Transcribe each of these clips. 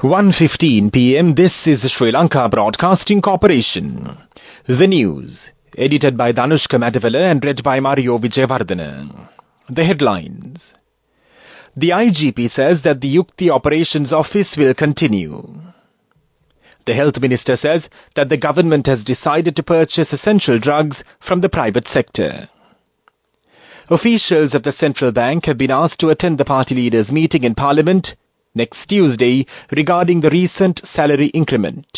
1:15 p.m. This is Sri Lanka Broadcasting Corporation. The news, edited by Danushka Madavala and read by Mario Vijayavardhana. The headlines. The IGP says that the Yukti Operations Office will continue. The Health Minister says that the government has decided to purchase essential drugs from the private sector. Officials of the Central Bank have been asked to attend the party leaders' meeting in Parliament next Tuesday regarding the recent salary increment.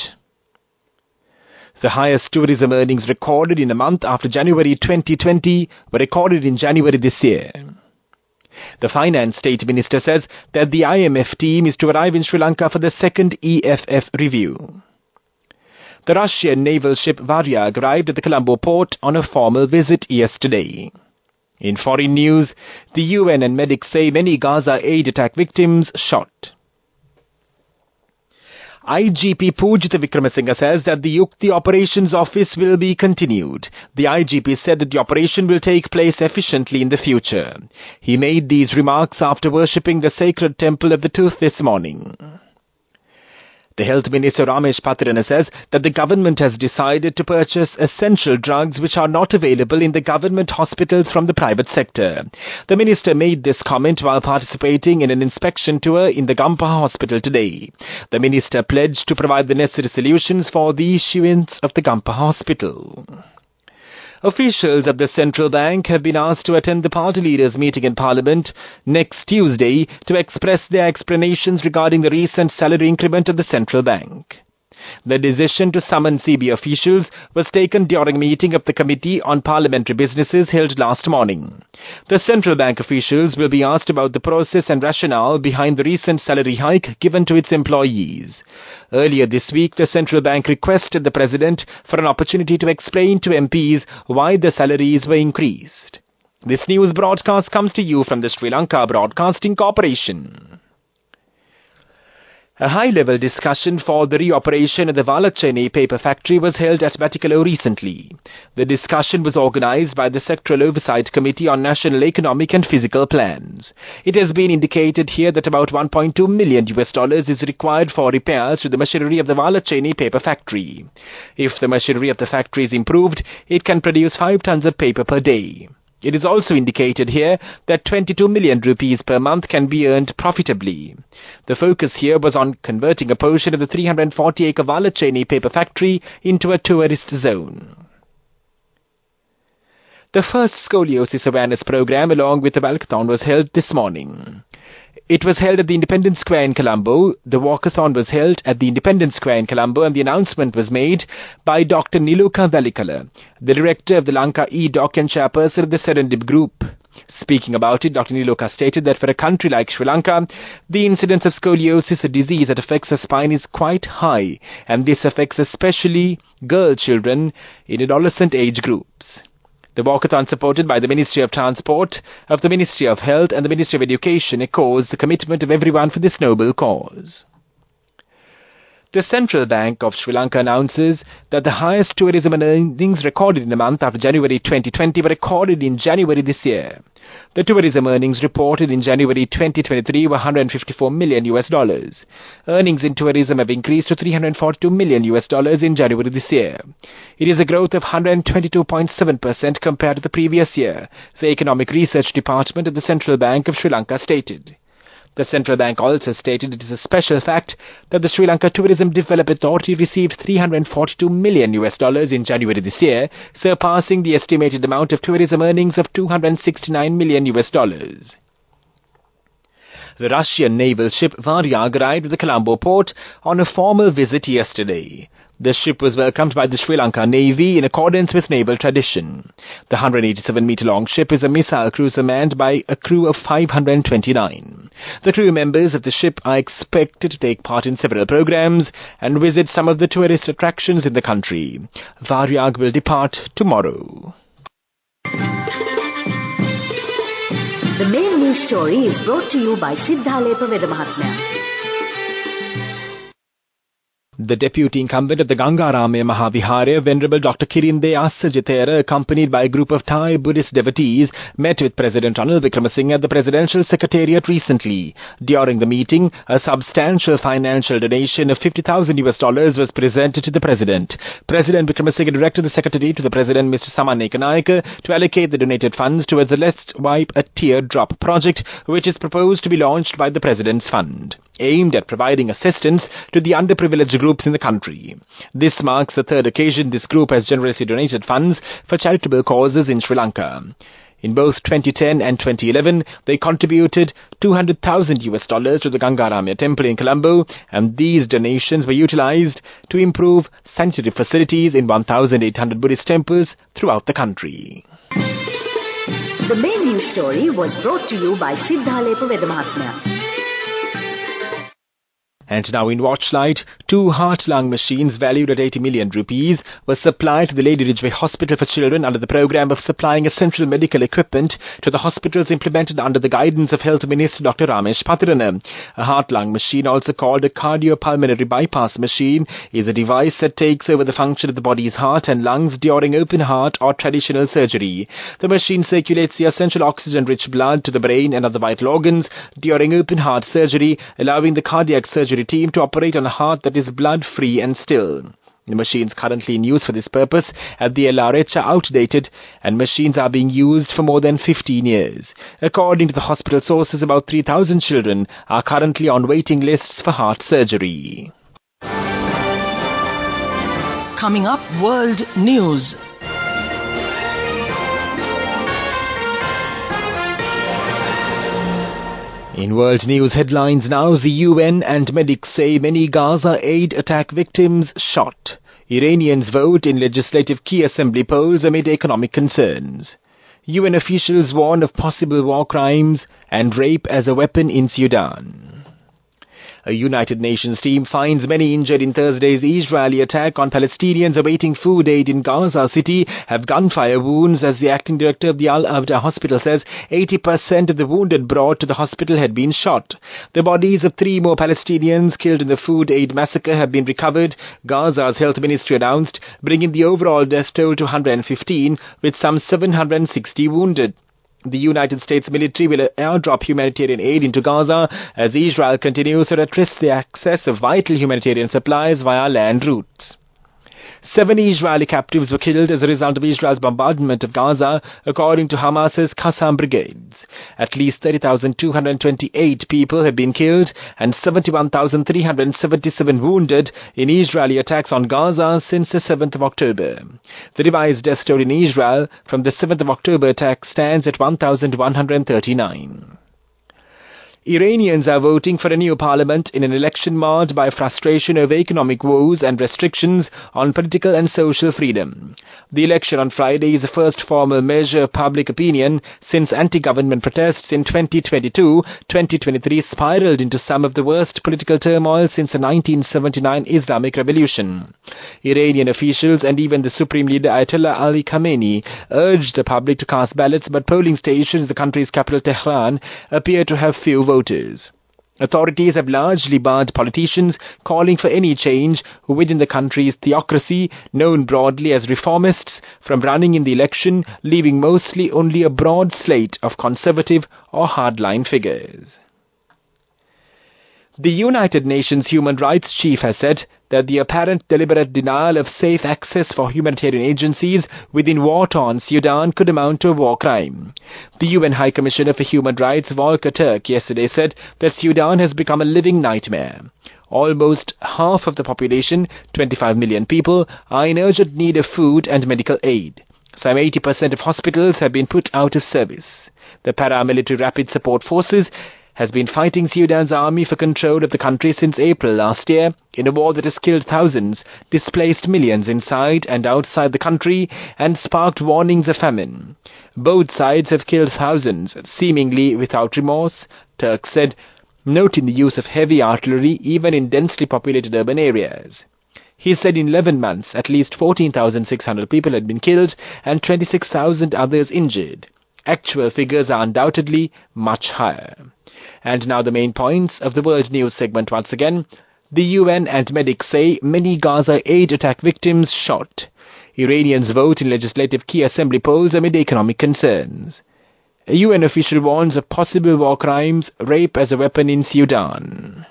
The highest tourism earnings recorded in a month after January 2020 were recorded in January this year. The Finance State Minister says that the IMF team is to arrive in Sri Lanka for the second EFF review. The Russian naval ship Varyag arrived at the Colombo port on a formal visit yesterday. In foreign news, the UN and medics say many Gaza aid attack victims shot. IGP Pujitha Vikramasinghe says that the Yukti Operations Office will be continued. The IGP said that the operation will take place efficiently in the future. He made these remarks after worshipping the sacred temple of the Tooth this morning. The Health Minister Ramesh Patirana says that the government has decided to purchase essential drugs which are not available in the government hospitals from the private sector. The minister made this comment while participating in an inspection tour in the Gampaha hospital today. The minister pledged to provide the necessary solutions for the issuance of the Gampaha hospital. Officials of the Central Bank have been asked to attend the party leaders' meeting in Parliament next Tuesday to express their explanations regarding the recent salary increment of the Central Bank. The decision to summon CB officials was taken during a meeting of the Committee on Parliamentary Businesses held last morning. The Central Bank officials will be asked about the process and rationale behind the recent salary hike given to its employees. Earlier this week, the Central Bank requested the President for an opportunity to explain to MPs why the salaries were increased. This news broadcast comes to you from the Sri Lanka Broadcasting Corporation. A high-level discussion for the reoperation of the Valachene paper factory was held at Batikalo recently. The discussion was organized by the Sectoral Oversight Committee on National Economic and Physical Plans. It has been indicated here that about $1.2 million is required for repairs to the machinery of the Valachene paper factory. If the machinery of the factory is improved, it can produce 5 tons of paper per day. It is also indicated here that 22 million rupees per month can be earned profitably. The focus here was on converting a portion of the 340-acre Valachene paper factory into a tourist zone. The first scoliosis awareness program along with the walkathon was held this morning. It was held at the Independence Square in Colombo. The walkathon was held at the Independence Square in Colombo and the announcement was made by Dr. Niluka Valikala, the director of the Lanka E-Doc and chairperson of the Serendip Group. Speaking about it, Dr. Niluka stated that for a country like Sri Lanka, the incidence of scoliosis, a disease that affects the spine, is quite high, and this affects especially girl children in adolescent age groups. The walkathon, supported by the Ministry of Transport, of the Ministry of Health and the Ministry of Education, echoes the commitment of everyone for this noble cause. The Central Bank of Sri Lanka announces that the highest tourism earnings recorded in a month after January 2020 were recorded in January this year. The tourism earnings reported in January 2023 were $154 million. Earnings in tourism have increased to $342 million in January this year. It is a growth of 122.7% compared to the previous year, the Economic Research Department of the Central Bank of Sri Lanka stated. The Central Bank also stated it is a special fact that the Sri Lanka Tourism Development Authority received $342 million in January this year, surpassing the estimated amount of tourism earnings of $269 million. The Russian naval ship Varyag arrived at the Colombo port on a formal visit yesterday. The ship was welcomed by the Sri Lanka Navy in accordance with naval tradition. The 187-meter-long ship is a missile cruiser manned by a crew of 529. The crew members of the ship are expected to take part in several programs and visit some of the tourist attractions in the country. Varyag will depart tomorrow. The main news story is brought to you by Sinhala Veda Mahatmya. The deputy incumbent of the Gangaramaya Mahaviharaya, Venerable Dr. Kirinde Assajithera, accompanied by a group of Thai Buddhist devotees, met with President Ranil Wickremesinghe at the Presidential Secretariat recently. During the meeting, a substantial financial donation of $50,000 was presented to the President. President Wickremesinghe directed the Secretary to the President, Mr. Saman Ekanayake, to allocate the donated funds towards the Let's Wipe a Teardrop project, which is proposed to be launched by the President's Fund, aimed at providing assistance to the underprivileged groups in the country. This marks the third occasion this group has generously donated funds for charitable causes in Sri Lanka. In both 2010 and 2011, they contributed $200,000 to the Gangaramaya Temple in Colombo, and these donations were utilized to improve sanitary facilities in 1,800 Buddhist temples throughout the country. The main news story was brought to you by Sinhala Mahatmya. And now in Watchlight, 2 heart-lung machines valued at 80 million rupees were supplied to the Lady Ridgeway Hospital for Children under the program of supplying essential medical equipment to the hospitals implemented under the guidance of Health Minister Dr. Ramesh Patirana. A heart-lung machine, also called a cardiopulmonary bypass machine, is a device that takes over the function of the body's heart and lungs during open heart or traditional surgery. The machine circulates the essential oxygen-rich blood to the brain and other vital organs during open heart surgery, allowing the cardiac surgery team to operate on a heart that is blood-free and still. The machines currently in use for this purpose at the LRH are outdated, and machines are being used for more than 15 years. According to the hospital sources, about 3,000 children are currently on waiting lists for heart surgery. Coming up, World News. In world news headlines now, the UN and medics say many Gaza aid attack victims shot. Iranians vote in legislative key assembly polls amid economic concerns. UN officials warn of possible war crimes and rape as a weapon in Sudan. A United Nations team finds many injured in Thursday's Israeli attack on Palestinians awaiting food aid in Gaza City have gunfire wounds, as the acting director of the Al-Avda hospital says 80% of the wounded brought to the hospital had been shot. The bodies of 3 more Palestinians killed in the food aid massacre have been recovered, Gaza's health ministry announced, bringing the overall death toll to 115, with some 760 wounded. The United States military will airdrop humanitarian aid into Gaza as Israel continues to restrict the access of vital humanitarian supplies via land routes. 7 Israeli captives were killed as a result of Israel's bombardment of Gaza, according to Hamas's Qassam brigades. At least 30,228 people have been killed and 71,377 wounded in Israeli attacks on Gaza since the 7th of October. The revised death toll in Israel from the 7th of October attack stands at 1,139. Iranians are voting for a new parliament in an election marred by frustration over economic woes and restrictions on political and social freedom. The election on Friday is the first formal measure of public opinion since anti-government protests in 2022-2023 spiraled into some of the worst political turmoil since the 1979 Islamic Revolution. Iranian officials and even the Supreme Leader Ayatollah Ali Khamenei urged the public to cast ballots, but polling stations in the country's capital Tehran appear to have few voters. Authorities have largely barred politicians calling for any change within the country's theocracy, known broadly as reformists, from running in the election, leaving mostly only a broad slate of conservative or hardline figures. The United Nations Human Rights Chief has said that the apparent deliberate denial of safe access for humanitarian agencies within war-torn Sudan could amount to a war crime. The UN High Commissioner for Human Rights, Volker Turk, yesterday said that Sudan has become a living nightmare. Almost half of the population, 25 million people, are in urgent need of food and medical aid. Some 80% of hospitals have been put out of service. The paramilitary Rapid Support Forces has been fighting Sudan's army for control of the country since April last year, in a war that has killed thousands, displaced millions inside and outside the country, and sparked warnings of famine. Both sides have killed thousands, seemingly without remorse, Turk said, noting the use of heavy artillery even in densely populated urban areas. He said in 11 months, at least 14,600 people had been killed and 26,000 others injured. Actual figures are undoubtedly much higher. And now the main points of the World News segment once again. The UN and medics say many Gaza aid attack victims shot. Iranians vote in legislative key assembly polls amid economic concerns. A UN official warns of possible war crimes, rape as a weapon in Sudan.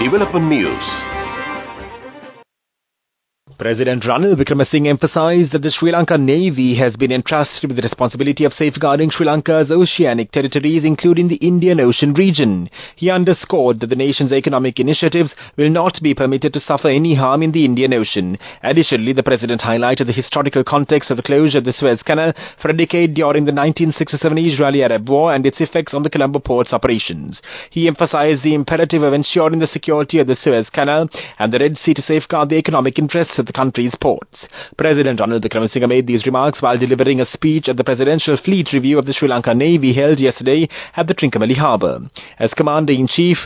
Development News. President Ranil Wickremesinghe emphasized that the Sri Lanka Navy has been entrusted with the responsibility of safeguarding Sri Lanka's oceanic territories, including the Indian Ocean region. He underscored that the nation's economic initiatives will not be permitted to suffer any harm in the Indian Ocean. Additionally, the President highlighted the historical context of the closure of the Suez Canal for a decade during the 1967 Israeli-Arab War and its effects on the Colombo port's operations. He emphasized the imperative of ensuring the security of the Suez Canal and the Red Sea to safeguard the economic interests of the country's ports. President Ranil Wickremesinghe made these remarks while delivering a speech at the Presidential Fleet Review of the Sri Lanka Navy held yesterday at the Trincomalee Harbour. As Commander-in-Chief,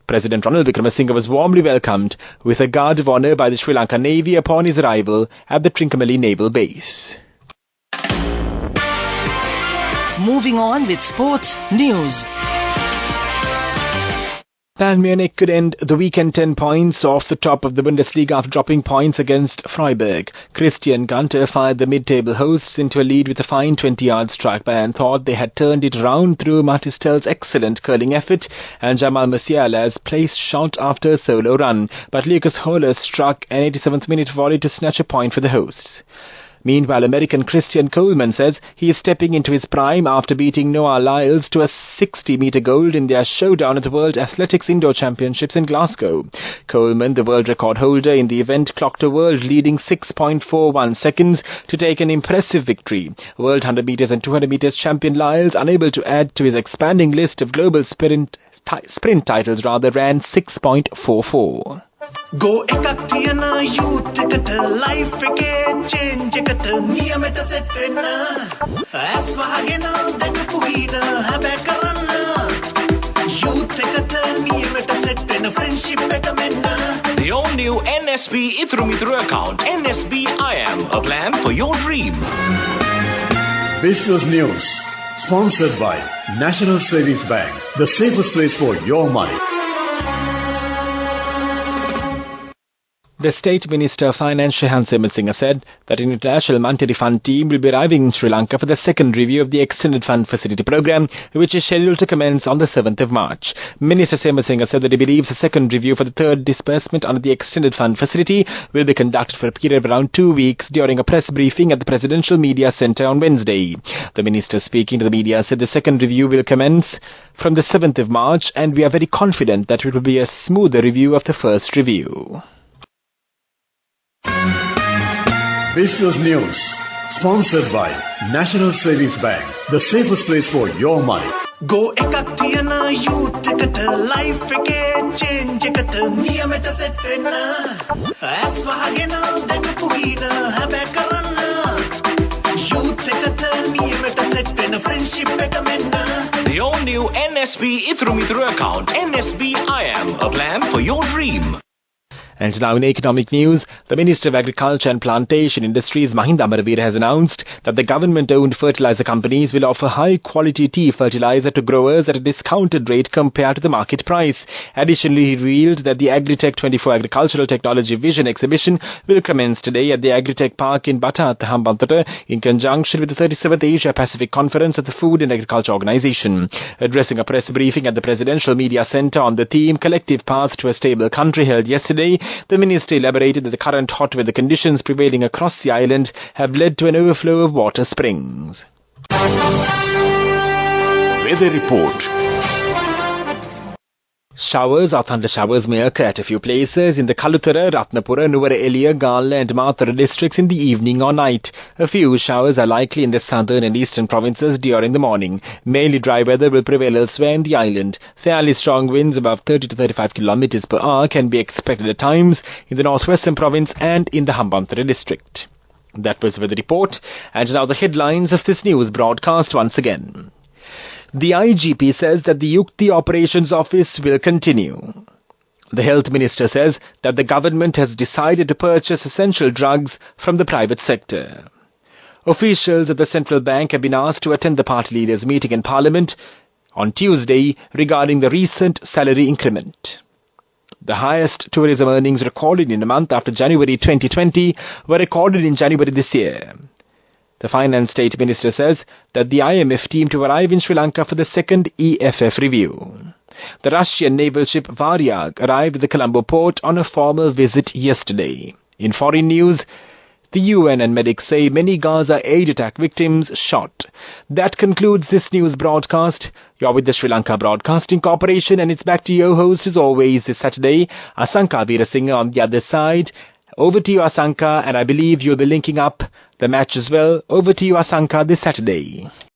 President Ranil Wickremesinghe was warmly welcomed with a guard of honour by the Sri Lanka Navy upon his arrival at the Trincomalee Naval Base. Moving on with sports news. Bayern Munich could end the weekend 10 points off the top of the Bundesliga after dropping points against Freiburg. Christian Gunter fired the mid-table hosts into a lead with a fine 20-yard strike. Bayern thought they had turned it around through Matis Tel's excellent curling effort and Jamal Musiala's placed shot after a solo run. But Lucas Höhler struck an 87th minute volley to snatch a point for the hosts. Meanwhile, American Christian Coleman says he is stepping into his prime after beating Noah Lyles to a 60-meter gold in their showdown at the World Athletics Indoor Championships in Glasgow. Coleman, the world record holder in the event, clocked a world-leading 6.41 seconds to take an impressive victory. World 100 meters and 200 meters champion Lyles, unable to add to his expanding list of global sprint titles, ran 6.44. Go ekak thiyana youth eකට life එකේ change එකට නියමෙට set වෙන්න ඇස් වහගෙන දැකපු වීර හැබැයි කරන්න youth එකට නියමෙට set වෙන friendship එක මෙන්න. The all-new NSB Ithru Mithru account. NSB IAM, a plan for your dream. Business News, sponsored by National Savings Bank, the safest place for your money. The State Minister of Finance Shehan Singh said that an international monetary fund team will be arriving in Sri Lanka for the second review of the Extended Fund Facility Programme, which is scheduled to commence on the 7th of March. Minister Singh said that he believes the second review for the third disbursement under the Extended Fund Facility will be conducted for a period of around 2 weeks during a press briefing at the Presidential Media Centre on Wednesday. The minister, speaking to the media, said the second review will commence from the 7th of March and we are very confident that it will be a smoother review of the first review. Business News, sponsored by National Savings Bank, the safest place for your money. Go ekak thiyana youth එකට life එකේ change එකට නියමෙට set වෙන්න ඇස් වහගෙන දැකපු වීර හැබැයි කරන්න youth එකට නියමෙට set වෙන friendship එක මෙන්න. The all-new NSB Ithru Mithru account. NSB IAM, a plan for your dream. And now in economic news, the Minister of Agriculture and Plantation Industries, Mahinda Amaraveera, has announced that the government-owned fertilizer companies will offer high-quality tea fertilizer to growers at a discounted rate compared to the market price. Additionally, he revealed that the Agritech 24 Agricultural Technology Vision exhibition will commence today at the Agritech Park in Bata, Hambantota, in conjunction with the 37th Asia-Pacific Conference of the Food and Agriculture Organization. Addressing a press briefing at the Presidential Media Centre on the theme Collective Path to a Stable Country held yesterday, the minister elaborated that the current hot weather conditions prevailing across the island have led to an overflow of water springs. Weather report. Showers or thunder showers may occur at a few places in the Kalutara, Ratnapura, Nuwara-Eliya, Gala and Mathura districts in the evening or night. A few showers are likely in the southern and eastern provinces during the morning. Mainly dry weather will prevail elsewhere in the island. Fairly strong winds above 30 to 35 kilometers per hour can be expected at times in the northwestern province and in the Hambantota district. That was the weather report, and now the headlines of this news broadcast once again. The IGP says that the Yukti Operations Office will continue. The Health Minister says that the government has decided to purchase essential drugs from the private sector. Officials at the Central Bank have been asked to attend the party leaders' meeting in Parliament on Tuesday regarding the recent salary increment. The highest tourism earnings recorded in a month after January 2020 were recorded in January this year. The Finance State Minister says that the IMF team to arrive in Sri Lanka for the second EFF review. The Russian naval ship Varyag arrived at the Colombo port on a formal visit yesterday. In foreign news, the UN and medics say many Gaza aid attack victims shot. That concludes this news broadcast. You're with the Sri Lanka Broadcasting Corporation, and it's back to your host as always this Saturday, Asanka Veerasinghe on the other side. Over to you, Asanka, and I believe you'll be linking up the match as well. Over to you, Asanka, this Saturday.